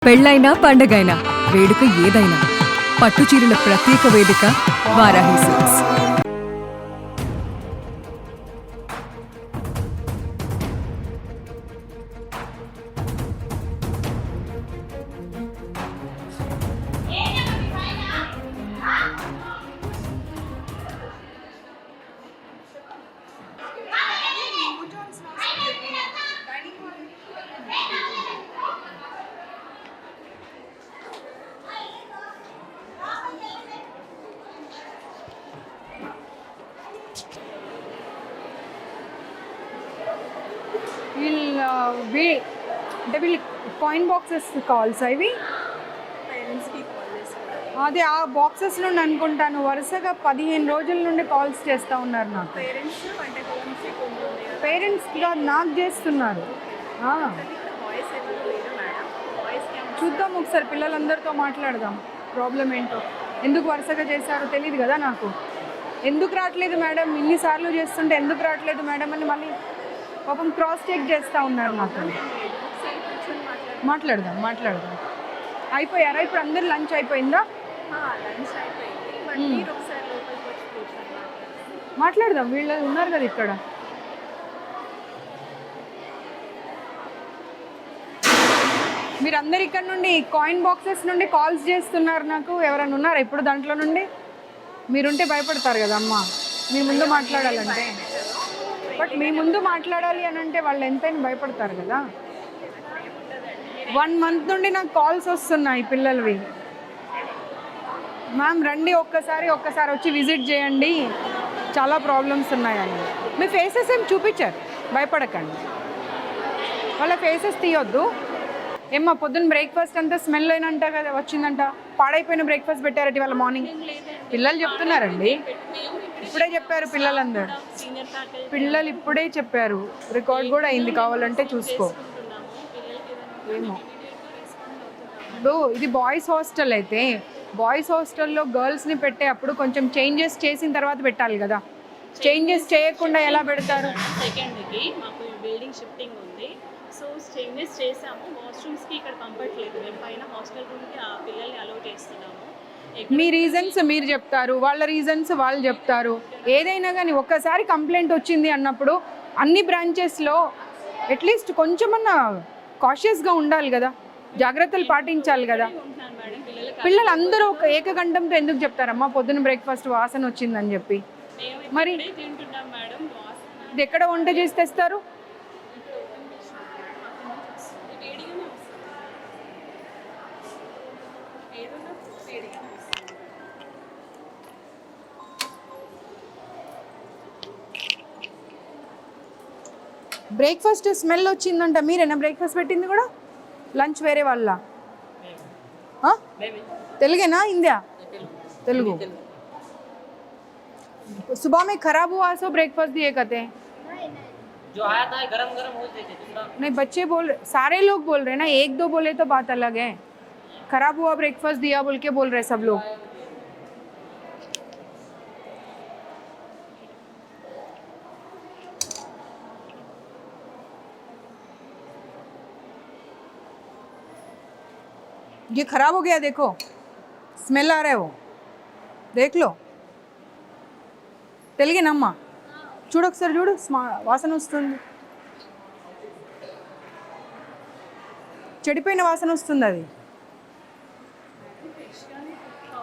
పెళ్ళైనా పండగైనా వేడుక ఏదైనా పట్టుచీరల ప్రత్యేక వేదిక వారాహి సిల్క్స్. వీళ్ళు కాయిన్ బాక్సెస్ కాల్స్ అవి అదే ఆ బాక్సెస్ నుండి అనుకుంటాను వరుసగా 15 రోజుల నుండి కాల్స్ చేస్తూ ఉన్నారు నాకు. పేరెంట్స్గా నాకు చేస్తున్నారు. చూద్దాం ఒకసారి, పిల్లలందరితో మాట్లాడదాం ప్రాబ్లం ఏంటో. ఎందుకు వరుసగా చేశారో తెలియదు కదా నాకు. ఎందుకు రావట్లేదు మేడం, ఇన్నిసార్లు చేస్తుంటే ఎందుకు రావట్లేదు మేడం అని మళ్ళీ పాపం క్రాస్ చెక్ చేస్తూ ఉన్నారు నాకు. మాట్లాడదాం. అయిపోయారా ఇప్పుడు? అందరు లంచ్ అయిపోయిందా? మాట్లాడదాం, వీళ్ళు ఉన్నారు కదా ఇక్కడ. మీరందరు ఇక్కడ నుండి కాయిన్ బాక్సెస్ నుండి కాల్స్ చేస్తున్నారు నాకు. ఎవరైనా ఉన్నారా ఇప్పుడు దాంట్లో నుండి? మీరుంటే భయపడతారు కదా అమ్మ, మీ ముందు మాట్లాడాలంటే. బట్ మీ ముందు మాట్లాడాలి అని అంటే వాళ్ళు ఎంతైనా భయపడతారు కదా. 1 month నుండి నాకు కాల్స్ వస్తున్నాయి పిల్లలవి. మ్యామ్ రండి ఒక్కసారి వచ్చి విజిట్ చేయండి, చాలా ప్రాబ్లమ్స్ ఉన్నాయని. మీ ఫేసెస్ ఏం చూపించారు, భయపడకండి. వాళ్ళ ఫేసెస్ తీయొద్దు. ఏమ్మా పొద్దున్న బ్రేక్ఫాస్ట్ అంతా స్మెల్ అయినంట కదా వచ్చిందంట, పాడైపోయిన బ్రేక్ఫాస్ట్ పెట్టారట ఇవాళ మార్నింగ్. పిల్లలు చెప్తున్నారండి, ఇప్పుడే చెప్పారు పిల్లలందరూ. పిల్లలు ఇప్పుడే చెప్పారు, రికార్డ్ కూడా అయింది, కావాలంటే చూసుకో. ఏమో ఇది బాయ్స్ హాస్టల్ అయితే, బాయ్స్ హాస్టల్లో గర్ల్స్ని పెట్టే అప్పుడు కొంచెం చేంజెస్ చేసిన తర్వాత పెట్టాలి కదా. చేంజెస్ చేయకుండా ఎలా పెడతారు? సెకండ్కి మాకు బిల్డింగ్ షిఫ్టింగ్ ఉంది, సో చేంజెస్ చేసాము. వాష్రూమ్స్కి ఇక్కడ కంఫర్ట్ లేదు, మేము పైన హాస్టల్ రూమ్కి ఆ పిల్లల్ని అలౌ చేస్తున్నాము. మీ రీజన్స్ మీరు చెప్తారు, వాళ్ళ రీజన్స్ వాళ్ళు చెప్తారు. ఏదైనా కానీ ఒక్కసారి కంప్లైంట్ వచ్చింది అన్నప్పుడు అన్ని బ్రాంచెస్లో అట్లీస్ట్ కొంచెమన్నా కాషియస్గా ఉండాలి కదా, జాగ్రత్తలు పాటించాలి కదా. పిల్లలు అందరూ ఒక ఏకగంఠంతో ఎందుకు చెప్తారమ్మా పొద్దున్న బ్రేక్ఫాస్ట్ వాసన వచ్చిందని చెప్పి? మరి ఇది ఎక్కడ వంట చేసి తెస్తారు? బ్రేక్ఫాస్ట్ స్మెల్ వచ్చిందంట, మీరేనా బ్రేక్ఫాస్ట్ పెట్టింది కూడా? లంచ్ వేరే వాళ్ళ? తెలుగేనా हिंदी? तेलुगु। सुबह में खराब हुआ सो ब्रेकफास्ट दिए कहते हैं। जो आया था गरम गरम हो देते दूसरा। नहीं बच्चे बोल रहे, सारे लोग बोल रहे ना, 1-2 बोले तो बात अलग है। खराब हुआ ब्रेकफास्ट दिया बोल के बोल रहे सब लोग। ये खराब हो गया, देखो स्मेल आ रहा है, वो देख लो. తెలుగేనమ్మా? చూడు ఒకసారి, చూడు వాసన వస్తుంది, చెడిపోయిన వాసన వస్తుంది. అది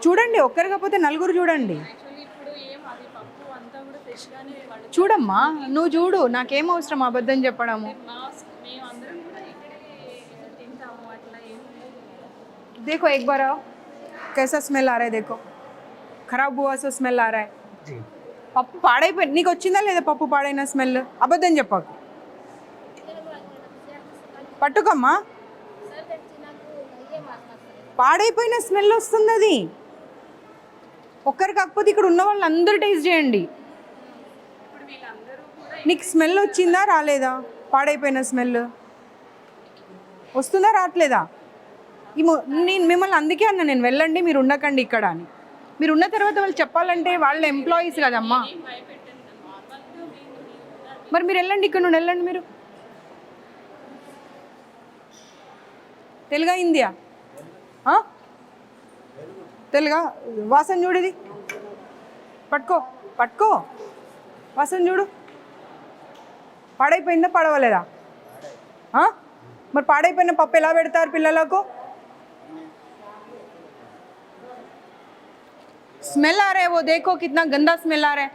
చూడండి, ఒక్కరు కాకపోతే నలుగురు చూడండి. చూడమ్మా, నువ్వు చూడు, నాకేం అవసరం అబద్ధం చెప్పడము. देखो एक बार आओ, कैसा स्मेल आ रहा है, देखो खराब हुआ सो स्मेल आ रहा है. పప్పు పాడైపోయి నీకు వచ్చిందా లేదా? పప్పు పాడైన స్మెల్ అబద్ధం చెప్పకు, పట్టుకమ్మా. పాడైపోయిన స్మెల్ వస్తుంది, అది ఒక్కరు కాకపోతే ఇక్కడ ఉన్న వాళ్ళు అందరూ టేస్ట్ చేయండి. నీకు స్మెల్ వచ్చిందా రాలేదా? పాడైపోయిన స్మెల్ వస్తుందా రావట్లేదా? నేను మిమ్మల్ని అందుకే అన్నా, నేను వెళ్ళండి మీరు ఉండకండి ఇక్కడ అని. మీరు ఉన్న తర్వాత వాళ్ళు చెప్పాలంటే వాళ్ళ ఎంప్లాయీస్ కదమ్మా. మరి మీరు వెళ్ళండి, ఇక్కడ నుండి వెళ్ళండి. మీరు తెలుగా హిందీయా? తెలుగా వాసన చూడు, ఇది పట్టుకో పట్టుకో, వాసన చూడు. పాడైపోయిందా పడవలేదా? మరి పాడైపోయిన పప్పు ఎలా పెడతారు పిల్లలకు? స్మెల్ ఆ రే, ఓ దేఖో కిतना గందా స్మెల్ ఆ రే.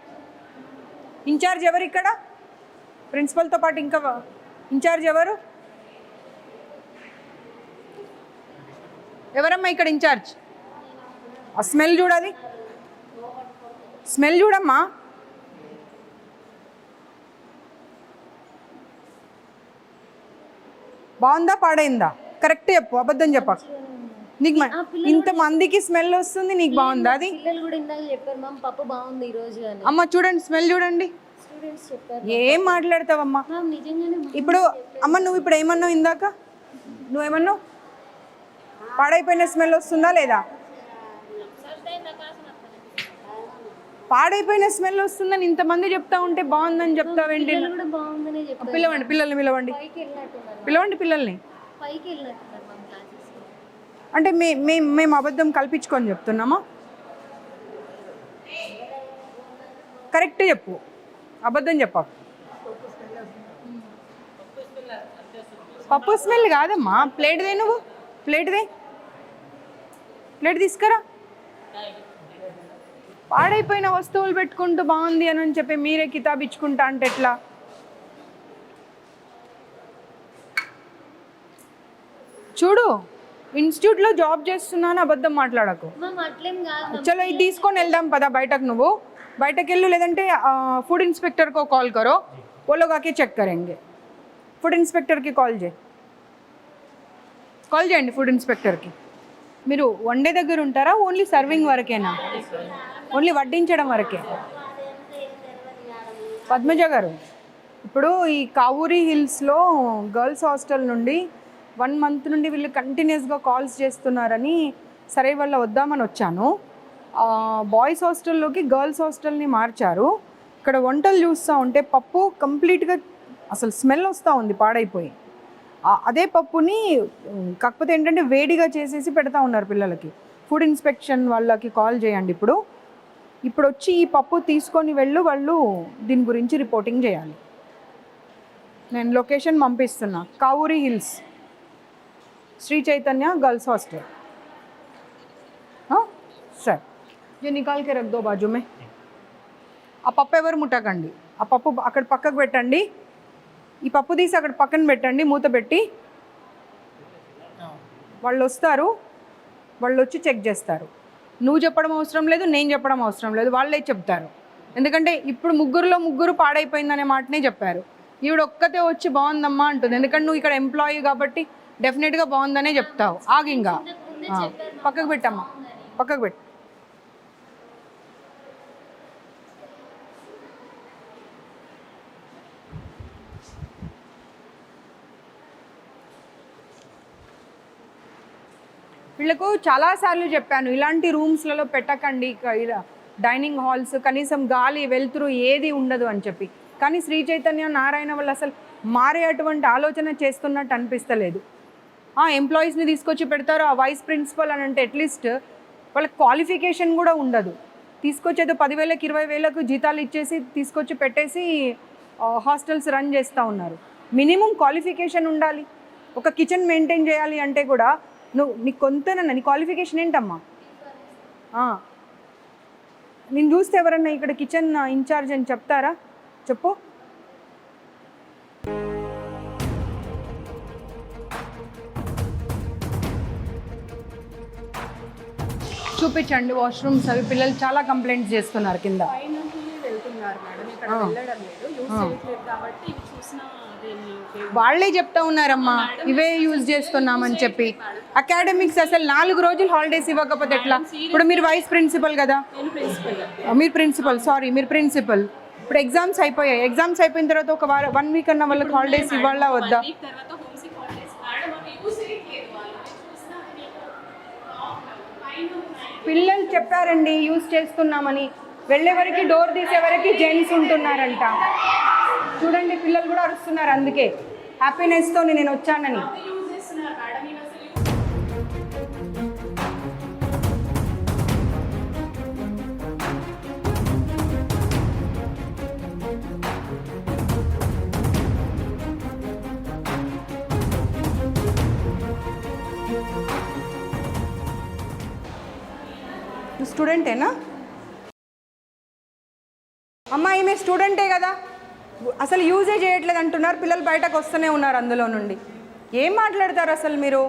ఇన్ఛార్జ్ ఎవరు ఇక్కడ? ప్రిన్సిపల్తో పాటు ఇంకా ఇన్ఛార్జ్ ఎవరు? ఎవరమ్మా ఇక్కడ ఇన్ఛార్జ్? ఆ స్మెల్ చూడాలి, స్మెల్ చూడమ్మా. బాగుందా పాడైందా? కరెక్ట్ చెప్పు, అబద్ధం చెప్ప. నీకు ఇంతమందికి స్మెల్ వస్తుంది, నీకు బాగుందా? అది పిల్లలు కూడా ఇందాక చెప్పారు మ్యామ్ పప్పు బాగుంది ఈ రోజు అని. అమ్మ చూడండి, స్మెల్ చూడండి. స్టూడెంట్స్ చెప్పారు ఏం మాట్లాడతావమ్మా మ్యామ్, నిజంగానే ఇప్పుడు? అమ్మ నువ్వు ఇప్పుడు ఏమన్నావు ఇందాక? నువ్వేమన్నావు? పాడైపోయిన స్మెల్ వస్తుందా లేదా? పాడైపోయిన స్మెల్ వస్తుందని ఇంతమంది చెప్తా ఉంటే బాగుందని చెప్తావేంటి? పిల్లలు కూడా బాగుందనే చెప్పారు. పిలవండి, పిల్లల్ని పిలవండి, పైకి వెళ్ళినట్టున్నారు, పిలవండి పిల్లల్ని. పైకి వెళ్ళినట్టున్నారు మ్యామ్ క్లాసెస్. అంటే మేము అబద్ధం కల్పించుకొని చెప్తున్నామా? కరెక్ట్ చెప్పు, అబద్ధం చెప్పు. పప్పు స్మెల్ కాదమ్మా. ప్లేట్ దే, నువ్వు ప్లేట్ దే, ప్లేట్ తీసుకురా. పాడైపోయిన వస్తువులు పెట్టుకుంటూ బాగుంది అని చెప్పి మీరే కితాబ్ ఇచ్చుకుంటా అంటే ఎట్లా? చూడు, ఇన్స్టిట్యూట్లో జాబ్ చేస్తున్నాను, అబద్ధం మాట్లాడకు. మ్యామ్ అట్లేం కాదు, చలో ఇది తీసుకొని వెళ్దాం పదా బయటకు. నువ్వు బయటకు వెళ్ళు, లేదంటే ఫుడ్ ఇన్స్पेक्टर को कॉल करो, वो लोग आके చెక్ करेंगे. ఫుడ్ ఇన్స్పెక్టర్కి కాల్ చేయండి, ఫుడ్ ఇన్స్పెక్టర్కి. మీరు వన్ డే దగ్గర ఉంటారా? ఓన్లీ సర్వింగ్ వరకేనా? ఓన్లీ వడ్డించడం వరకే? పద్మజ గారు, ఇప్పుడు ఈ కావూరి హిల్స్లో గర్ల్స్ హాస్టల్ నుండి 1 month నుండి వీళ్ళు కంటిన్యూస్గా కాల్స్ చేస్తున్నారని సరే వాళ్ళ వద్దామని వచ్చాను. బాయ్స్ హాస్టల్లోకి గర్ల్స్ హాస్టల్ని మార్చారు. ఇక్కడ వంటలు చూస్తూ ఉంటే పప్పు కంప్లీట్గా అసలు స్మెల్ వస్తూ ఉంది, పాడైపోయి. అదే పప్పుని కాకపోతే ఏంటంటే వేడిగా చేసేసి పెడతా ఉన్నారు పిల్లలకి. ఫుడ్ ఇన్స్పెక్షన్ వాళ్ళకి కాల్ చేయండి. ఇప్పుడు వచ్చి ఈ పప్పు తీసుకొని వాళ్ళు దీని గురించి రిపోర్టింగ్ చేయాలి. నేను లొకేషన్ పంపిస్తున్నా, Kavuri hills, Sri Chaitanya girls hostel. సరే, ये निकाल के रख दो बाजू में. ఆ పప్పు ఎవరు ముట్టకండి, ఆ పప్పు అక్కడ పక్కకు పెట్టండి. ఈ పప్పు తీసి అక్కడ పక్కన పెట్టండి, మూత పెట్టి. వాళ్ళు వస్తారు, వాళ్ళు వచ్చి చెక్ చేస్తారు. నువ్వు చెప్పడం అవసరం లేదు, నేను చెప్పడం అవసరం లేదు, వాళ్ళే చెప్తారు. ఎందుకంటే ఇప్పుడు ముగ్గురు పాడైపోయిందనే మాటనే చెప్పారు. ఈవిడ ఒక్కతే వచ్చి బాగుందమ్మా అంటుంది. ఎందుకంటే నువ్వు ఇక్కడ ఎంప్లాయీ కాబట్టి డెఫినెట్గా బాగుందనే చెప్తావు. ఆగింగా పక్కకు పెట్టమ్మా, పక్కకు పెట్టు. వీళ్ళకు చాలాసార్లు చెప్పాను, ఇలాంటి రూమ్స్లలో పెట్టకండి, డైనింగ్ హాల్స్, కనీసం గాలి వెలుతురు ఏది ఉండదు అని చెప్పి. కానీ శ్రీ చైతన్య నారాయణ వాళ్ళు అసలు మారే అటువంటి ఆలోచన చేస్తున్నట్టు అనిపిస్తలేదు. ఎంప్లాయీస్ని తీసుకొచ్చి పెడతారు. ఆ వైస్ ప్రిన్సిపల్ అని అంటే అట్లీస్ట్ వాళ్ళకి క్వాలిఫికేషన్ కూడా ఉండదు. తీసుకొచ్చేదో 10,000కి 20,000కు జీతాలు ఇచ్చేసి తీసుకొచ్చి పెట్టేసి హాస్టల్స్ రన్ చేస్తూ ఉన్నారు. మినిమం క్వాలిఫికేషన్ ఉండాలి. ఒక కిచెన్ మెయింటైన్ చేయాలి అంటే కూడా నీకు కొంతనన్నా నీ క్వాలిఫికేషన్ ఏంటమ్మా? నేను చూస్తే ఎవరన్నా ఇక్కడ కిచెన్ ఇన్ఛార్జ్ అని చెప్తారా? చెప్పు. చూపించండి వాష్రూమ్స్ అవి. పిల్లలు చాలా కంప్లైంట్స్ చేస్తున్నారు కింద. వెళ్తున్నారు మేడం, ఇక్కడ వెళ్ళడం లేదు, యూజ్ చేయట్లేదు కాబట్టి ఇవి చూసినా వాళ్ళే చెప్తా ఉన్నారమ్మా, ఇవే యూజ్ చేస్తున్నామని చెప్పి. అకాడమిక్స్ అసలు 4 రోజులు హాలిడేస్ ఇవ్వకపోతే ఎట్లా? ఇప్పుడు మీరు వైస్ ప్రిన్సిపల్ కదా, మీరు ప్రిన్సిపల్, సారీ మీరు ప్రిన్సిపల్. ఇప్పుడు ఎగ్జామ్స్ అయిపోయాయి. ఎగ్జామ్స్ అయిపోయిన తర్వాత ఒక 1 వీక్ అన్న వాళ్ళకి హాలిడేస్ ఇవ్వాలా వద్దా? పిల్లలు చెప్పారండి యూజ్ చేస్తున్నామని. వెళ్ళేవరకు డోర్ తీసేవరకు జెంట్స్ ఉంటున్నారంట. చూడండి పిల్లలు కూడా అరుస్తున్నారు, అందుకే హ్యాపీనెస్తో నేను వచ్చానని. స్టూడెంటేనా అమ్మా? ఈమె స్టూడెంటే కదా, అసలు యూజే చేయట్లేదు అంటున్నారు. పిల్లలు బయటకు వస్తూనే ఉన్నారు అందులో నుండి. ఏం మాట్లాడతారు అసలు మీరు?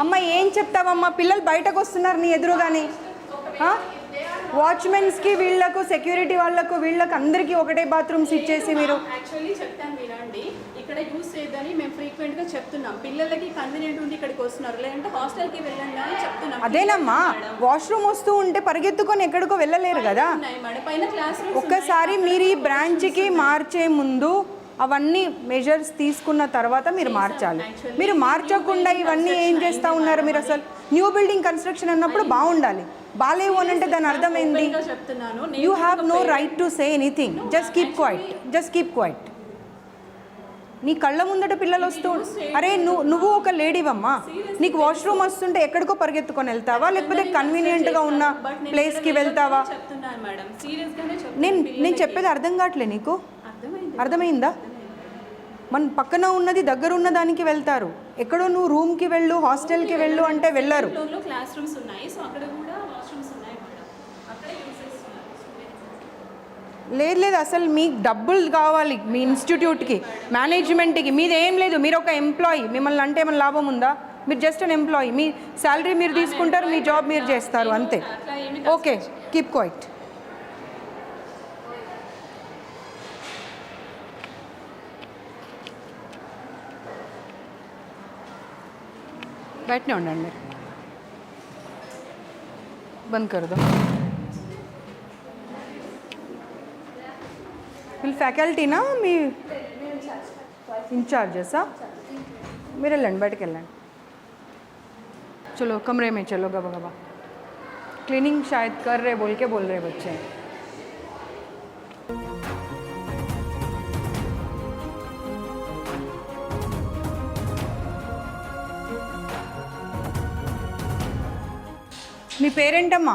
అమ్మ ఏం చెప్తావమ్మా? పిల్లలు బయటకు వస్తున్నారు నీ ఎదురుగాని. వాచ్మెన్స్కి వీళ్ళకు సెక్యూరిటీ వాళ్ళకు వీళ్ళకి అందరికీ ఒకటే బాత్రూమ్స్ ఇచ్చేసి మీరు. యాక్చువల్లీ చెప్తాను వినండి, ఇక్కడ యూస్ చేయదని మేము ఫ్రీక్వెంట్గా చెప్తున్నాం. పిల్లలకి కన్వీనియంట్ ఉండి ఇక్కడికి వస్తున్నారు, లేదంటే హాస్టల్కి వెళ్ళండి అని చెప్తున్నాం. అదేనమ్మా, వాష్రూమ్ వస్తూ ఉంటే పరిగెత్తుకొని ఎక్కడికో వెళ్ళలేరు కదా. మేడం పైన క్లాస్ ఒక్కసారి మీరు ఈ బ్రాంచ్కి మార్చే ముందు అవన్నీ మెజర్స్ తీసుకున్న తర్వాత మీరు మార్చాలి. మీరు మార్చకుండా ఇవన్నీ ఏం చేస్తూ ఉన్నారు మీరు? అసలు న్యూ బిల్డింగ్ కన్స్ట్రక్షన్ అన్నప్పుడు బాగుండాలి, బాగాలేవు అని అంటే దాని అర్థమైంది. చెప్తున్నాను, you have no right to say anything. Just keep quiet, just keep quiet. నీ కళ్ళ ముందట పిల్లలు వస్తూ, అరే నువ్వు ఒక లేడీవమ్మా, నీకు వాష్రూమ్ వస్తుంటే ఎక్కడికో పరిగెత్తుకొని వెళ్తావా, లేకపోతే కన్వీనియంట్గా ఉన్న ప్లేస్కి వెళ్తావా? చెప్తున్నాను మేడం, సీరియస్గానే నేను చెప్పేది అర్థం కావట్లే నీకు? అర్థమైందా? మన పక్కన ఉన్నది దగ్గర ఉన్న దానికి వెళ్తారు. ఎక్కడో నువ్వు రూమ్కి వెళ్ళు, హాస్టల్కి వెళ్ళు అంటే వెళ్ళరు. క్లాస్ రూమ్స్ ఉన్నాయి, సో అక్కడ కూడా వాష్రూమ్స్ ఉన్నాయి మేడం, అక్కడే యూస్ చేస్తున్నారు. లేదు అసలు మీకు డబ్బులు కావాలి మీ ఇన్స్టిట్యూట్కి, మేనేజ్మెంట్కి. మీది ఏం లేదు, మీరు ఒక ఎంప్లాయీ. మిమ్మల్ని అంటే ఏమైనా లాభం ఉందా? మీరు జస్ట్ అన్ ఎంప్లాయీ. మీ శాలరీ మీరు తీసుకుంటారు, మీ జాబ్ మీరు చేస్తారు, అంతే. Okay, keep quiet. బయటనే ఉండండి మీరు. బంద్ कर दो. వీళ్ళు ఫ్యాకల్టీనా మీ इंचार्जेसा? మీరు వెళ్ళండి, బయటకు వెళ్ళండి. चलो कमरे में चलो गबा गबा. क्लीनिंग शायद कर रहे बोल के बोल रहे बच्चे. మీ పేరేంటమ్మా?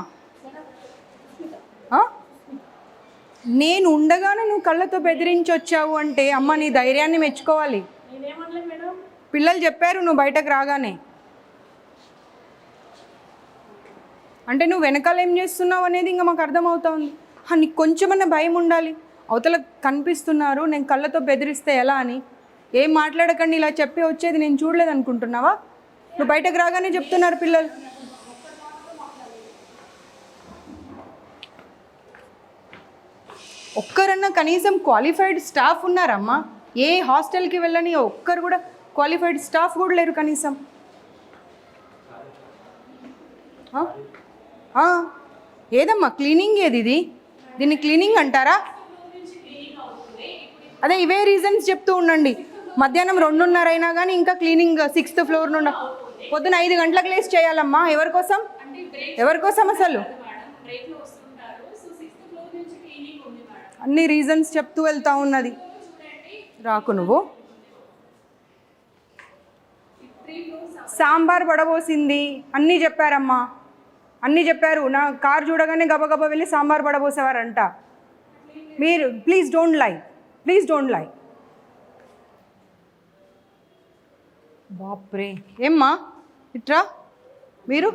నేను ఉండగానే నువ్వు కళ్ళతో బెదిరించి వచ్చావు అంటే అమ్మ నీ ధైర్యాన్ని మెచ్చుకోవాలి. పిల్లలు చెప్పారు నువ్వు బయటకు రాగానే. అంటే నువ్వు వెనకాల ఏం చేస్తున్నావు అనేది ఇంకా మాకు అర్థమవుతుంది. నీకు కొంచెమన్నా భయం ఉండాలి. అవతల కనిపిస్తున్నారు, నేను కళ్ళతో బెదిరిస్తే ఎలా అని. ఏం మాట్లాడకండి ఇలా చెప్పి వచ్చేది నేను చూడలేదు అనుకుంటున్నావా? నువ్వు బయటకు రాగానే చెప్తున్నారు పిల్లలు. ఒక్కరన్నా కనీసం క్వాలిఫైడ్ స్టాఫ్ ఉన్నారమ్మా? ఏ హాస్టల్కి వెళ్ళని ఒక్కరు కూడా క్వాలిఫైడ్ స్టాఫ్ కూడా లేరు కనీసం. ఏదమ్మా క్లీనింగ్ ఏది? ఇది దీన్ని క్లీనింగ్ అంటారా? అదే ఇవే రీజన్స్ చెప్తూ ఉండండి. మధ్యాహ్నం 2:30 అయినా కానీ ఇంకా క్లీనింగ్ 6th ఫ్లోర్ నుండి పొద్దున 5 గంటలకు లేసి చేయాలమ్మా. ఎవరికోసం? ఎవరికోసం అసలు? అన్ని రీజన్స్ చెప్తూ వెళ్తా ఉన్నది. రాకు నువ్వు. సాంబార్ పడబోసింది అన్నీ చెప్పారమ్మా, అన్నీ చెప్పారు. నా కార్ చూడగానే గబగబా వెళ్ళి సాంబార్ పడబోసేవారంట. మీరు please don't lie, please don't lie. బాప్రే, ఏమ్మా ఇట్రా. మీరు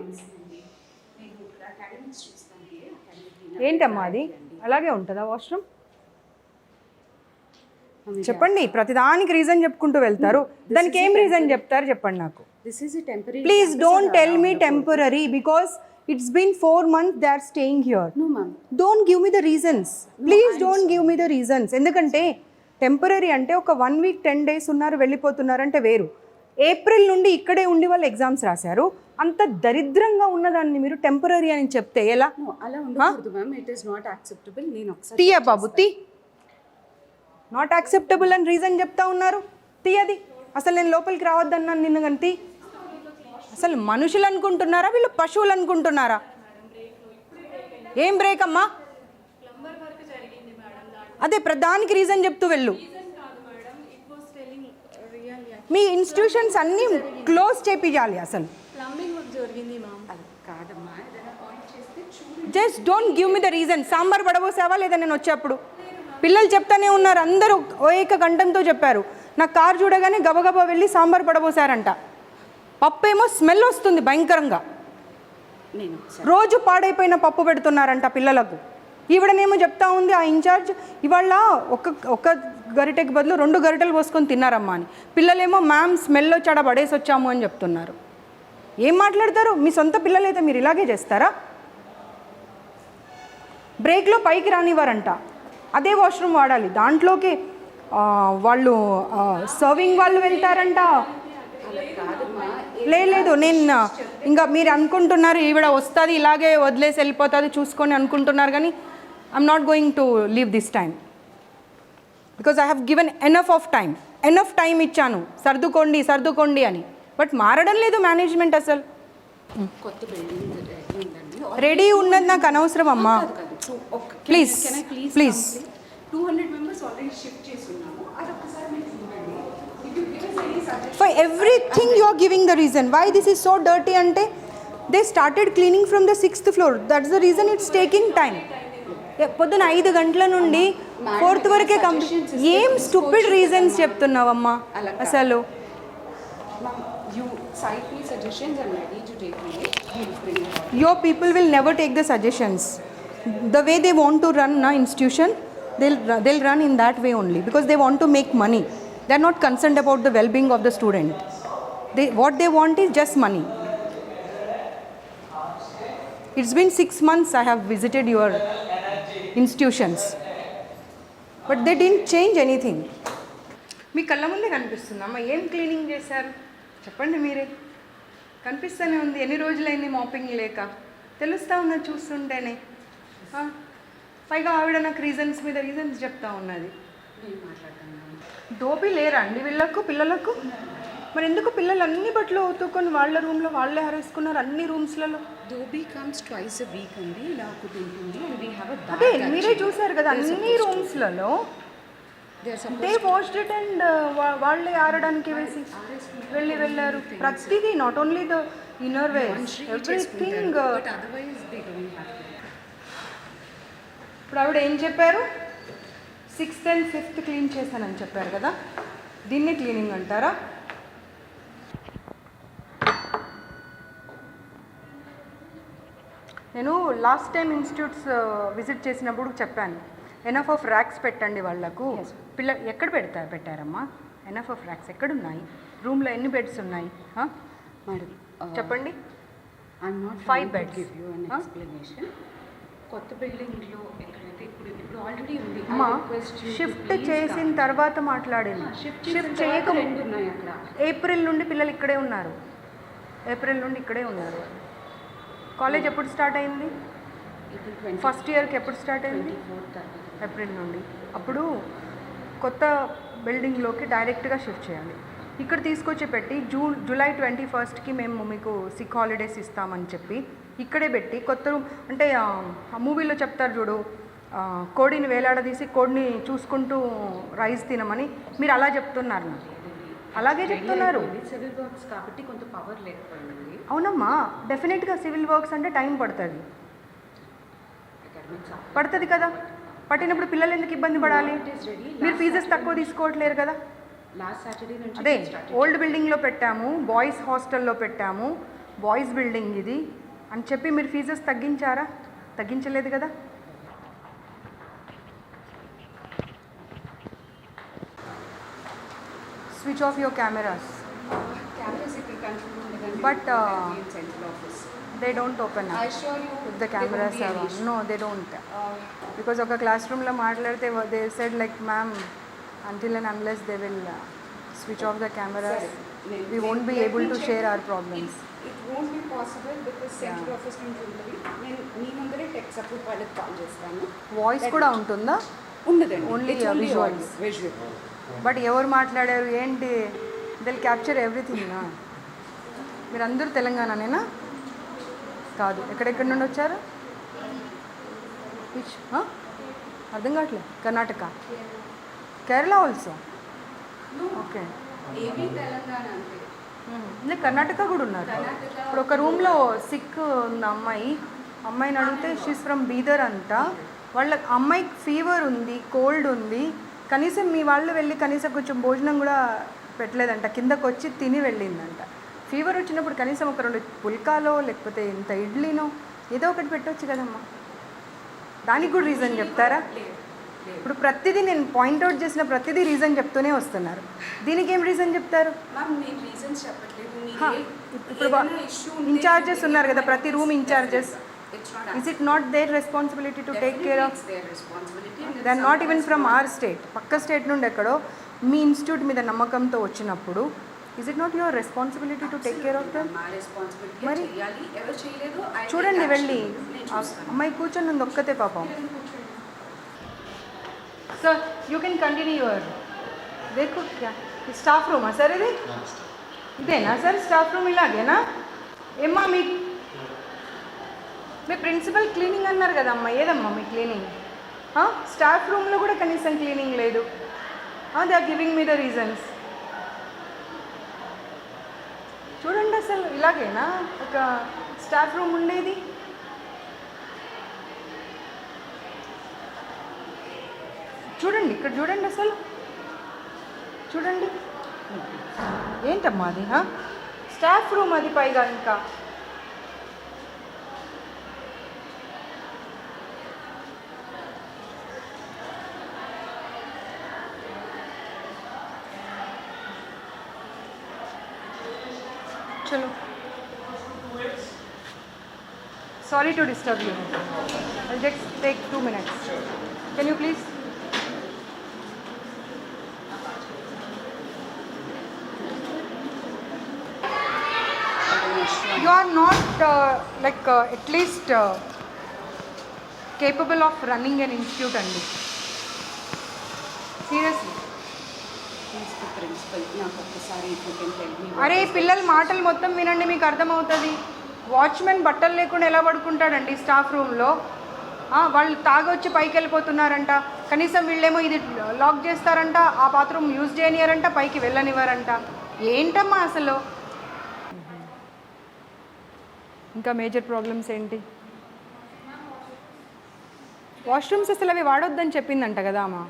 ఏంటమ్మా అది అలాగే ఉంటుందా వాష్రూమ్? చెప్పండి. ప్రతిదానికి రీజన్ చెప్పుకుంటూ వెళ్తారు. దానికి ఏం రీజన్ చెప్తారు చెప్పండి నాకు. Please don't tell me temporary because it's been 4 months they are staying here. No ma'am, don't give me the reasons. Please don't give me the reasons. ఎందుకంటే టెంపరరీ అంటే ఒక 1 week 10 days ఉన్నారు వెళ్ళిపోతున్నారు అంటే వేరు. ఏప్రిల్ నుండి ఇక్కడే ఉండి వాళ్ళు ఎగ్జామ్స్ రాశారు. అంత దరిద్రంగా ఉన్నదాన్ని మీరు టెంపరరీ అని చెప్తే ఎలా? అలా ఉండకూడదు ma'am, it is not acceptable. నేను ఒకసారి తీయ బాబు తీ. నాట్ యాక్సెప్టబుల్ అని రీజన్ చెప్తా ఉన్నారు. తీయది. అసలు నేను లోపలికి రావద్దన్నాను నిన్ను కానీ తీ. అసలు మనుషులు అనుకుంటున్నారా వీళ్ళు పశువులు అనుకుంటున్నారా? ఏం బ్రేక్ అమ్మా? అదే ప్రధానికి రీజన్ చెప్తూ వెళ్ళు. మీ ఇన్స్టిట్యూషన్స్ అన్నీ క్లోజ్ చేపియాలి. అసలు ప్లంబింగ్ వర్క్ జరిగింది మ్యామ్. అది కాదమ్మా, ఏదైనా పాయింట్ చేస్తే చూడు. Just don't give me the reason. Sambar పడబోసావా లేదా నేను వచ్చేప్పుడు? పిల్లలు చెప్తానే ఉన్నారు, అందరూ ఏక కంఠంతో చెప్పారు. నా కార్ చూడగానే గబగబా వెళ్ళి సాంబార్ పడబోసారంట. పప్పు ఏమో స్మెల్ వస్తుంది భయంకరంగా. రోజు పాడైపోయిన పప్పు పెడుతున్నారంట పిల్లలకు. ఈవిడనేమో చెప్తా ఉంది ఆ ఇన్ఛార్జ్, ఇవాళ ఒక గరిటెకి బదులు 2 గరిటెలు పోసుకొని తిన్నారమ్మా అని. పిల్లలేమో మ్యామ్ స్మెల్ వచ్చాడ పడేసి వచ్చాము అని చెప్తున్నారు. ఏం మాట్లాడతారు? మీ సొంత పిల్లలైతే మీరు ఇలాగే చేస్తారా? బ్రేక్లో పైకి రానివ్వరంట, అదే వాష్రూమ్ వాడాలి. దాంట్లోకి వాళ్ళు సర్వింగ్ వాళ్ళు వెళ్తారంట. లేదు నేను ఇంకా మీరు అనుకుంటున్నారు ఈవిడ వస్తుంది ఇలాగే వదిలేసి వెళ్ళిపోతుంది చూసుకొని అనుకుంటున్నారు, కానీ I'm not going to leave this time because I have given enough time ఇచ్చాను సర్దుకోండి అని. బట్ మారడం లేదు మేనేజ్మెంట్ అసలు. రెడీ ఉన్నది నాకు అనవసరం అమ్మా, ప్లీజ్ 200 మెంబర్స్ ఆల్రెడీ షిఫ్ట్ చేస్తున్నాము. అదొకసారి మీరు చూడండి. If you give us any suggestion For everything you are giving the reason why this is so dirty ante they started cleaning from the 6th floor. That's the reason it's taking time. పొద్దున 5 గంటల నుండి 4th వరకే complete. ఏం stupid reasons చెప్తున్నావమ్మా అసలు. you cite me suggestions and ready to take me. We'll bring it out. Your people will never take the suggestions. The way they want to run na institution, they'll run in that way only because they want to make money. They're not concerned about the well-being of the student. What they want is just money. It's been 6 months I have visited your institutions, but they didn't change anything. మీ కళ్ళ ముందే కనిపిస్తుందమ్మా. ఏం cleaning చేశారు చెప్పండి మీరే. కనిపిస్తూనే ఉంది. ఎన్ని రోజులైంది మాపింగ్ లేక, తెలుస్తూ ఉన్నది చూస్తుంటేనే. పైగా ఆవిడ నాకు రీజన్స్ మీద రీజన్స్ చెప్తా ఉన్నది. డోపీ లేరా అండి వీళ్ళకు పిల్లలకు? మరి ఎందుకు పిల్లలు అన్ని బట్టలు ఉతుక్కొని వాళ్ళ రూమ్లో వాళ్ళే హరేసుకున్నారు అన్ని రూమ్స్లలో? Dhobi comes twice a week అండి, ఇలా ఒకటి ఉంటుంది. and we have a bag. అదే మీరే చూసారు కదా అన్ని రూమ్స్లలో దే వాష్డ్ ఇట్ అండ్ వాళ్ళే ఆరడానికి వేసి వెళ్ళారు. ప్రతిదీ not only the inner wears everything. but otherwise they don't have to. ఇప్పుడు ఆవిడ ఏం చెప్పారు? 6th and 5th క్లీన్ చేశానని చెప్పారు కదా, దీన్ని క్లీనింగ్ అంటారా? నేను లాస్ట్ టైం ఇన్స్టిట్యూట్స్ విజిట్ చేసినప్పుడు చెప్పాను, ఎనఫ్ ఆఫ్ ర్యాక్స్ పెట్టండి వాళ్ళకు. ఎక్కడ పెట్టారమ్మా ఎనఫ్ ఆఫ్ ర్యాక్స్? ఎక్కడున్నాయి? రూమ్లో ఎన్ని బెడ్స్ ఉన్నాయి Madam, చెప్పండి. I'm not 5 trying beds. to give you an explanation. కొత్త బిల్డింగ్లో ఎక్కడైతే ఇప్పుడు ఆల్రెడీ ఉంది. అమ్మా షిఫ్ట్ చేసిన తర్వాత మాట్లాడింది. షిఫ్ట్ చేయక రెండు ఉన్నాయి అక్కడ. ఏప్రిల్ నుండి పిల్లలు ఇక్కడే ఉన్నారు. కాలేజ్ ఎప్పుడు స్టార్ట్ అయింది? ఫస్ట్ ఇయర్కి ఎప్పుడు స్టార్ట్ అయింది? ఏప్రిల్ నుండి. అప్పుడు కొత్త బిల్డింగ్లోకి డైరెక్ట్గా షిఫ్ట్ చేయాలి. ఇక్కడ తీసుకొచ్చి పెట్టి జూలై 21st మేము మీకు సిక్ హాలిడేస్ ఇస్తామని చెప్పి ఇక్కడే పెట్టి కొత్త రూమ్ అంటే ఆ మూవీలో చెప్తారు చూడు, కోడిని వేలాడదీసి కోడిని చూసుకుంటూ రైస్ తినమని, మీరు అలా చెప్తున్నారు నాకు. అలాగే చెప్తున్నారు. సివిల్ వర్క్స్ కాబట్టి కొంత పవర్ లేకపోయింది. అవునమ్మా, డెఫినెట్గా సివిల్ వర్క్స్ అంటే టైం పడుతుంది కదా. పట్టినప్పుడు పిల్లలు ఎందుకు ఇబ్బంది పడాలి? మీరు ఫీజెస్ తక్కువ తీసుకోవట్లేరు కదా. లాస్ట్ సాటర్డే నుంచి అదే ఓల్డ్ బిల్డింగ్లో పెట్టాము, బాయ్స్ హాస్టల్లో పెట్టాము, బాయ్స్ బిల్డింగ్ ఇది అని చెప్పి మీరు ఫీజెస్ తగ్గించారా? తగ్గించలేదు కదా. Switch off your cameras. cameras ఇక్కడ కంట్రోల్ ఉండదండి. But, central office. they don't open up. I assure you If the cameras are on. No, they don't. Because ఒక క్లాస్ రూమ్లో మాట్లాడితే they said like ma'am, until and unless they will switch off the cameras, we won't be able to share our problems. It won't be possible because central office నుంచి ఉంటుంది. నేను మీ ముందరే tech support వాళ్ళకి call చేస్తాను. Voice కూడా ఉంటుందా? ఉండదండి. Only visuals. Visual. But ఎవరు మాట్లాడారు ఏంటి, దిల్ క్యాప్చర్ ఎవ్రీథింగ్. మీరందరూ తెలంగాణనేనా? కాదు, ఎక్కడెక్కడి నుండి వచ్చారు? విచ్ అర్థం కావట్లేదు. Karnataka, Kerala also. Okay, AP Telangana అంటే అంటే కర్ణాటక కూడా ఉన్నారు. ఇప్పుడు ఒక రూమ్లో సిక్ ఉంది అమ్మాయిని అడిగితే షీస్ ఫ్రమ్ బీదర్ అంట. వాళ్ళ అమ్మాయికి ఫీవర్ ఉంది, కోల్డ్ ఉంది, కనీసం మీ వాళ్ళు వెళ్ళి కనీసం కొంచెం భోజనం కూడా పెట్టలేదంట, కిందకు వచ్చి తిని వెళ్ళిందంట. ఫీవర్ వచ్చినప్పుడు కనీసం ఒక 2 పుల్కాలో లేకపోతే ఇంత ఇడ్లీనో ఏదో ఒకటి పెట్టవచ్చు కదమ్మా. దానికి కూడా రీజన్ చెప్తారా? ఇప్పుడు ప్రతిదీ నేను పాయింట్అవుట్ చేసిన ప్రతిదీ రీజన్ చెప్తూనే వస్తున్నారు. దీనికి ఏం రీజన్ చెప్తారు? మ్యామ్ నేను రీజన్స్ చెప్పట్లేదు. ఇప్పుడు ఇన్ఛార్జెస్ ఉన్నారు కదా, ప్రతి room in-charges. Is it not their responsibility to take care of? They are not even from our state. పక్క స్టేట్ నుండి ఎక్కడో మీ ఇన్స్టిట్యూట్ మీద నమ్మకంతో వచ్చినప్పుడు is it not your responsibility to take care of them? మరి చూడండి వెళ్ళి అమ్మాయి కూర్చొని ఉంది ఒక్కతే పాపం. Sir you can continue your దేఖో క్యా స్టాఫ్ రూమా సార్ ఇది? ఇదేనా సార్ స్టాఫ్ రూమ్? ఇలాగేనా ఏమ్మా? మీ ప్రిన్సిపల్ క్లీనింగ్ అన్నారు కదమ్మా, ఏదమ్మా మీ క్లీనింగ్? స్టాఫ్ రూమ్లో కూడా కనీసం క్లీనింగ్ లేదు. They are giving me the reasons. చూడండి అసలు ఇలాగేనా ఒక స్టాఫ్ రూమ్ ఉండేది? చూడండి ఇక్కడ చూడండి అసలు చూడండి ఏంటమ్మా అది? స్టాఫ్ రూమ్ అది పైగా ఇంకా. चलो sorry to disturb you. I'll just take 2 minutes. Can you please? You are not at least capable of running an institute andi. Seriously. అరే పిల్లల మాటలు మొత్తం వినండి, మీకు అర్థమవుతుంది. వాచ్మెన్ బట్టలు లేకుండా ఎలా పడుకుంటాడండి స్టాఫ్ రూమ్లో? వాళ్ళు తాగొచ్చి పైకి వెళ్ళిపోతున్నారంట, కనీసం వీళ్ళేమో ఇది లాక్ చేస్తారంట, ఆ బాత్రూమ్ యూజ్ చేయనియారంట, పైకి వెళ్ళనివ్వరంట. ఏంటమ్మా అసలు? ఇంకా మేజర్ ప్రాబ్లమ్స్ ఏంటి? వాష్రూమ్స్ అసలు అవి వాడొద్దని చెప్పిందంట కదా అమ్మా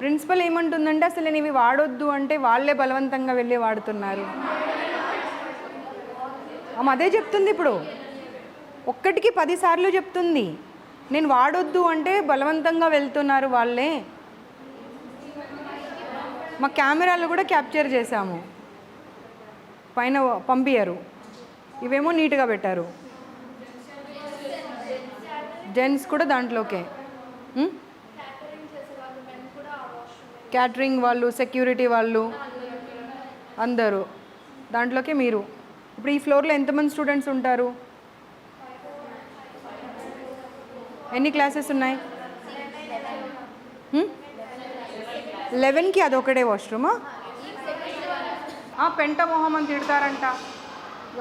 ప్రిన్సిపల్ ఏమంటుందంటే అసలు నేను ఇవి వాడొద్దు అంటే వాళ్ళే బలవంతంగా వెళ్ళి వాడుతున్నారు. ఆమె అదే చెప్తుంది ఇప్పుడు, ఒక్కటికి 10 సార్లు చెప్తుంది. నేను వాడొద్దు అంటే బలవంతంగా వెళ్తున్నారు వాళ్ళే. మా కెమెరాలు కూడా క్యాప్చర్ చేశాము, పైన పంపించారు. ఇవేమో నీట్గా పెట్టారు, జెంట్స్ కూడా దాంట్లోకే. క్యాటరింగ్ వాళ్ళు, సెక్యూరిటీ వాళ్ళు అందరూ దాంట్లోకే. మీరు ఇప్పుడు ఈ ఫ్లోర్లో ఎంతమంది స్టూడెంట్స్ ఉంటారు? ఎన్ని క్లాసెస్ ఉన్నాయి? 11కి అదొకటే వాష్రూమా? పెంట మొహం అని తిడతారంట.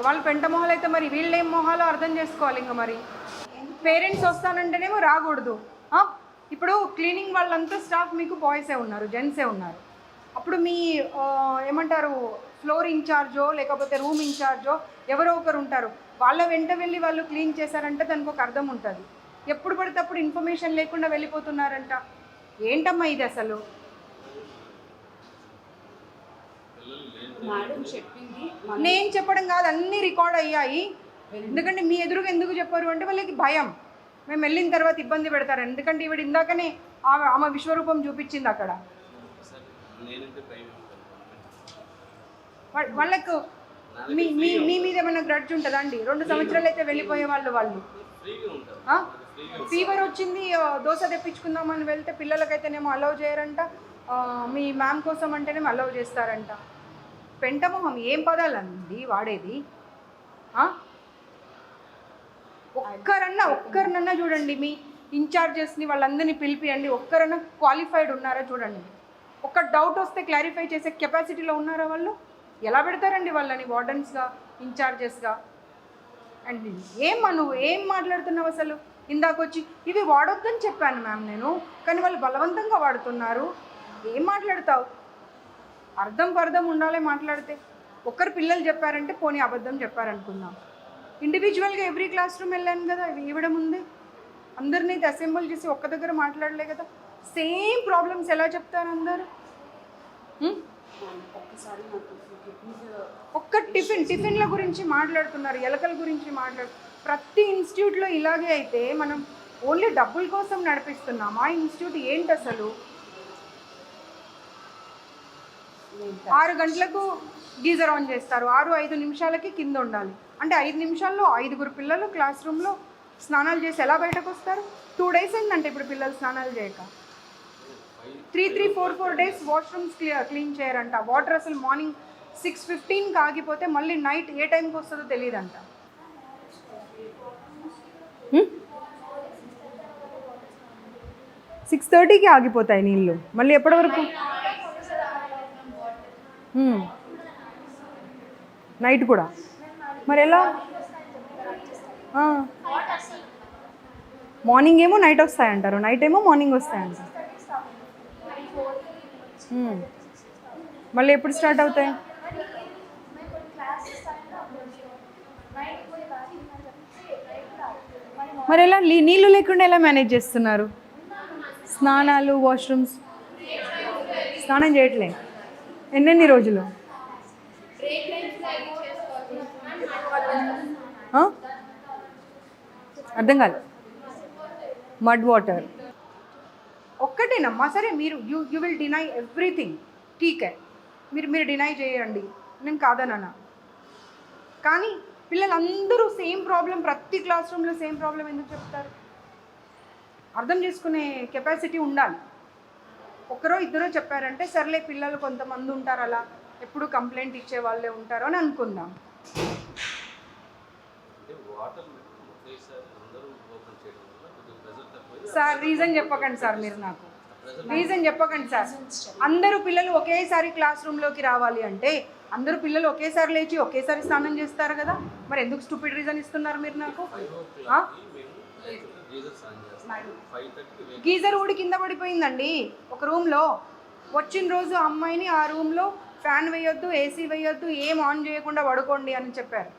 వాళ్ళు పెంట మొహాలు అయితే మరి వీళ్ళేం మొహాలో అర్థం చేసుకోవాలి. ఇంకా మరి పేరెంట్స్ వస్తానంటేనేమో రాకూడదు. ఇప్పుడు క్లీనింగ్ వాళ్ళంతా స్టాఫ్ మీకు బాయ్సే ఉన్నారు, జెంట్సే ఉన్నారు. అప్పుడు మీ ఏమంటారు ఫ్లోర్ ఇన్ఛార్జో లేకపోతే రూమ్ ఇన్ఛార్జో ఎవరో ఒకరు ఉంటారు, వాళ్ళ వెంట వెళ్ళి వాళ్ళు క్లీన్ చేశారంటే దానికి ఒక అర్థం ఉంటుంది. ఎప్పుడు పడితే అప్పుడు ఇన్ఫర్మేషన్ లేకుండా వెళ్ళిపోతున్నారంట. ఏంటమ్మా ఇది అసలు? నేను చెప్పడం కాదు, అన్నీ రికార్డ్ అయ్యాయి. ఎందుకంటే మీ ఎదురుగా ఎందుకు చెప్పారు అంటే వాళ్ళకి భయం, మేము వెళ్ళిన తర్వాత ఇబ్బంది పెడతారు. ఎందుకంటే ఈవిడ ఇందాకనే ఆమె విశ్వరూపం చూపించింది అక్కడ. వాళ్ళకు మీ మీ మీద ఏమైనా గ్రడ్జ్ ఉంటుందా అండి? 2 సంవత్సరాలు అయితే వెళ్ళిపోయే వాళ్ళు ఫీవర్ వచ్చింది దోశ తెప్పించుకుందామని వెళ్తే పిల్లలకైతేనేమో అలౌ చేయరంట, మీ మ్యామ్ కోసం అంటేనేమో అలౌ చేస్తారంట. పెంటమొహం ఏం పదాలండి వాడేది? ఒక్కరినన్నా చూడండి, మీ ఇన్ఛార్జెస్ని వాళ్ళందరినీ పిలిపియండి, ఒక్కరన్నా క్వాలిఫైడ్ ఉన్నారా చూడండి. ఒక్క డౌట్ వస్తే క్లారిఫై చేసే కెపాసిటీలో ఉన్నారా వాళ్ళు? ఎలా పెడతారండి వాళ్ళని వార్డెన్స్గా, ఇన్ఛార్జెస్గా? అండ్ నువ్వు ఏం మాట్లాడుతున్నావు అసలు? ఇందాకొచ్చి ఇవి వాడొద్దని చెప్పాను మ్యామ్ నేను, కానీ వాళ్ళు బలవంతంగా వాడుతున్నారు. ఏం మాట్లాడతావు? అర్థం ఉండాలి మాట్లాడితే. ఒక్కరు పిల్లలు చెప్పారంటే పోనీ అబద్ధం చెప్పారనుకుందాం. ఇండివిజువల్గా ఎవ్రీ క్లాస్ రూమ్ వెళ్ళాను కదా ఇవ్వడం ఉంది, అందరినీ అసెంబుల్ చేసి ఒక్క దగ్గర మాట్లాడలే కదా. సేమ్ ప్రాబ్లమ్స్ ఎలా చెప్తారు అందరు? ఒక్కసారి నాకు ఒక్క టిఫిన్ల గురించి మాట్లాడుతున్నారు, ఎలకల గురించి ప్రతి ఇన్స్టిట్యూట్లో ఇలాగే అయితే మనం ఓన్లీ డబ్బుల కోసం నడిపిస్తున్నాం. ఆ ఇన్స్టిట్యూట్ ఏంటి అసలు? 6 గంటలకు గీజర్ ఆన్ చేస్తారు, 6-5 నిమిషాలకి కింద ఉండాలి. అంటే 5 నిమిషాల్లో 5 పిల్లలు క్లాస్ రూమ్లో స్నానాలు చేసి ఎలా బయటకు వస్తారు? 2 days అయిందంటే ఇప్పుడు పిల్లలు స్నానాలు చేయక 3-4 days వాష్రూమ్స్ క్లీన్ చేయరంట. వాటర్ అసలు మార్నింగ్ 6:15కి ఆగిపోతే మళ్ళీ నైట్ ఏ టైంకి వస్తుందో తెలియదంట. 6:30కి ఆగిపోతాయి నీళ్ళు, మళ్ళీ ఎప్పటి వరకు? నైట్ కూడా మరి ఎలా? మార్నింగ్ ఏమో నైట్ వస్తాయంటారు, నైట్ ఏమో మార్నింగ్ వస్తాయంటారు. మళ్ళీ ఎప్పుడు స్టార్ట్ అవుతాయి? మరి ఎలా నీళ్ళు లేకుండా ఎలా మేనేజ్ చేస్తున్నారు? స్నానాలు, వాష్రూమ్స్, స్నానం చేయట్లే ఎన్నెన్ని రోజులు? అర్థం కాదు. మడ్ వాటర్ ఒక్కటేనమ్మా. సరే మీరు యూ విల్ డినై ఎవ్రీథింగ్, ఠీకే, మీరు డినై చేయండి, నేను కాదన్నా. కానీ పిల్లలందరూ సేమ్ ప్రాబ్లం, ప్రతి క్లాస్ రూమ్లో సేమ్ ప్రాబ్లం ఎందుకు చెప్తారు? అర్థం చేసుకునే కెపాసిటీ ఉండాలి. ఒకరో ఇద్దరో చెప్పారంటే సర్లే, పిల్లలు కొంతమంది ఉంటారు అలా ఎప్పుడు కంప్లైంట్ ఇచ్చే వాళ్ళే ఉంటారు అని అనుకుందాం. సార్ రీజన్ చెప్పకండి సార్, మీరు నాకు రీజన్ చెప్పకండి సార్. అందరూ పిల్లలు ఒకేసారి క్లాస్ రూమ్లోకి రావాలి అంటే అందరూ పిల్లలు ఒకేసారి లేచి ఒకేసారి స్నానం చేస్తారు కదా, మరి ఎందుకు స్టూపిడ్ రీజన్ ఇస్తున్నారు మీరు నాకు? గీజర్ ఊడి కింద పడిపోయిందండి ఒక రూమ్లో. వచ్చిన రోజు అమ్మాయిని ఆ రూమ్లో ఫ్యాన్ వేయొద్దు, ఏసీ వేయొద్దు, ఏం ఆన్ చేయకుండా పడుకోండి అని చెప్పారు.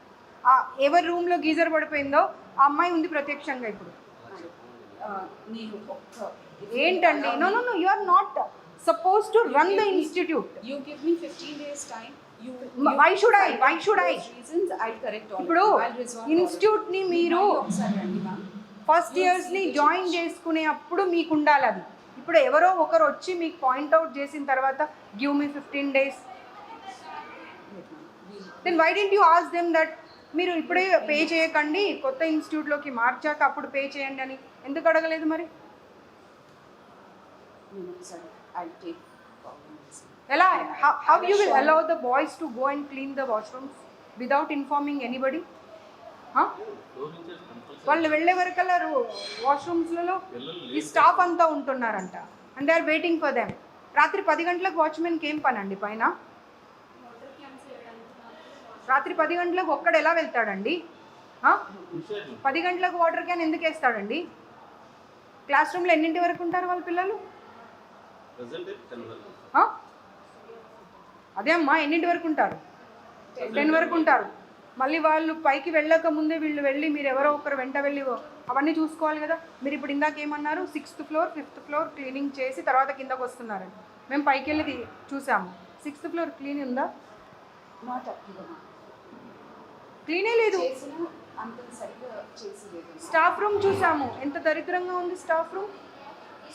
ఎవరి రూమ్లో గీజర్ పడిపోయిందో ఆ అమ్మాయి ఉంది ప్రత్యక్షంగా ఇప్పుడు. ఏంటండి? No no no, you are not suppose to run the institute. You give me 15 days time. Why should I? Reasons I'll correct all. ఇప్పుడు ఇన్స్టిట్యూట్ ని మీరు ఫస్ట్ ఇయర్స్ని జాయిన్ చేసుకునే అప్పుడు మీకు ఉండాలి అది. ఇప్పుడు ఎవరో ఒకరు వచ్చి మీకు పాయింట్అవుట్ చేసిన తర్వాత give me 15 days, then why don't you ask them that మీరు ఇప్పుడే పే చేయకండి, కొత్త ఇన్స్టిట్యూట్లోకి మార్చాక అప్పుడు పే చేయండి అని ఎందుకు అడగలేదు? మరి ఎలా? How you will allow the boys to go and clean the washrooms without informing anybody? వాళ్ళు వెళ్ళే వరకల్లా వాష్రూమ్స్లలో ఈ స్టాఫ్ అంతా ఉంటున్నారంట, and they are waiting for them. రాత్రి 10 గంటలకు వాచ్మెన్కి ఏం పని అండి పైన? రాత్రి 10 గంటలకు ఒక్కడు ఎలా వెళ్తాడండి? 10 గంటలకు వాటర్ క్యాన్ ఎందుకు వేస్తాడండి? క్లాస్ రూమ్లో ఎన్నింటి వరకు ఉంటారు వాళ్ళ పిల్లలు? అదే అమ్మా, ఎన్నింటి వరకు ఉంటారు? 10 వరకు ఉంటారు. మళ్ళీ వాళ్ళు పైకి వెళ్ళక ముందే వీళ్ళు వెళ్ళి మీరు ఎవరో ఒకరు వెంట వెళ్ళి అవన్నీ చూసుకోవాలి కదా. మీరు ఇప్పుడు ఇందాక ఏమన్నారు? 6th floor 5th floor cleaning చేసి తర్వాత కిందకు వస్తున్నారండి. మేము పైకి వెళ్ళి చూసాము, 6th floor క్లీన్ ఉందా? క్లీనే లేదు. స్టాఫ్ రూమ్ చూసాము, ఎంత దరిద్రంగా ఉంది స్టాఫ్ రూమ్.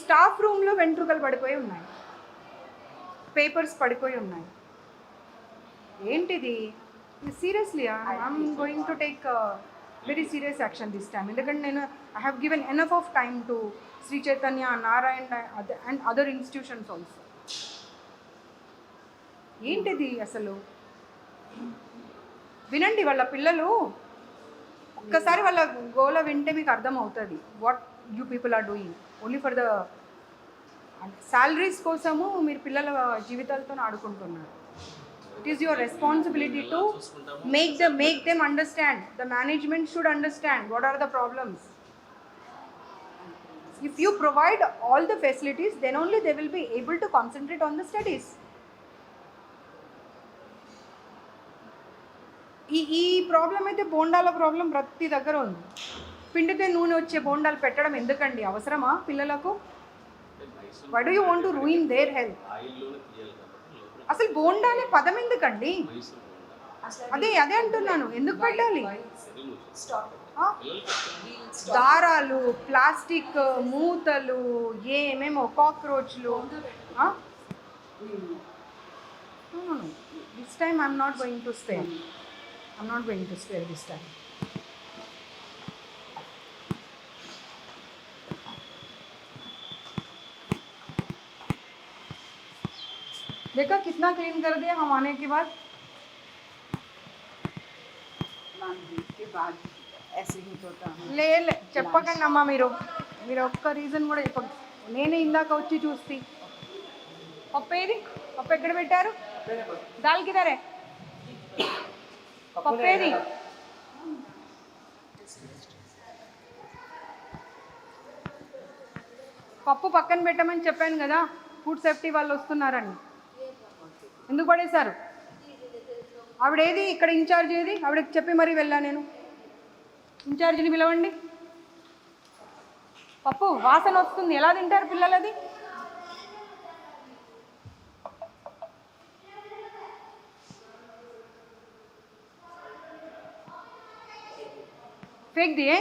స్టాఫ్ రూమ్లో వెంట్రుకలు పడిపోయి ఉన్నాయి, పేపర్స్ పడిపోయి ఉన్నాయి. ఏంటిది? Seriously I'm going to take very serious action this time. ఎందుకంటే నేను I have given enough of time to Sri Chaitanya, Narayana and other institutions also. ఏంటిది అసలు? వినండి, వాళ్ళ పిల్లలు ఒక్కసారి వాళ్ళ గోల వింటే మీకు అర్థమవుతుంది what you people are doing only for the salaries కోసము. మీరు పిల్లల జీవితాలతో ఆడుకుంటున్నారు. It is your responsibility to make them understand. The management should understand what are the problems. If you provide all the facilities, then only they will be able to concentrate on the studies. ఈ problem అయితే బోండాల problem ప్రతి దగ్గర ఉంది. పిండితే నూనె వచ్చే బోండాలు పెట్టడం ఎందుకండి? అవసరమా పిల్లలకు? Why do you want to ruin their health? అసలు బోండా అనే పదం ఎందుకండి? అదే అదే అంటున్నాను, ఎందుకు పెట్టాలి? ఆ? దారాలు, ప్లాస్టిక్ మూతలు, ఏమేమో కాక్రోచ్లు. This time I'm not going to spare. I'm not going to spare this time. देखा कितना क्लीन कर दिया हम आने के बाद. లే చెప్పకండి అమ్మా, మీరు ఒక్క రీజన్ కూడా చెప్పండి. నేనే ఇందాక వచ్చి చూస్తే పప్పు ఏది? పప్పు ఎక్కడ పెట్టారు? దాల్ కిదరే? పప్పు ఏది? పప్పు పక్కన పెట్టమని చెప్పాను కదా, ఫుడ్ సేఫ్టీ వాళ్ళు వస్తున్నారని. ఎందుకు పడేశారు? ఆవిడేది ఇక్కడ ఇన్ఛార్జ్ ఏది? ఆవిడకి చెప్పి మరీ వెళ్ళా నేను. ఇన్ఛార్జిని పిలవండి. పప్పు వాసన వస్తుంది, ఎలా తింటారు పిల్లలది? फेंक दिए.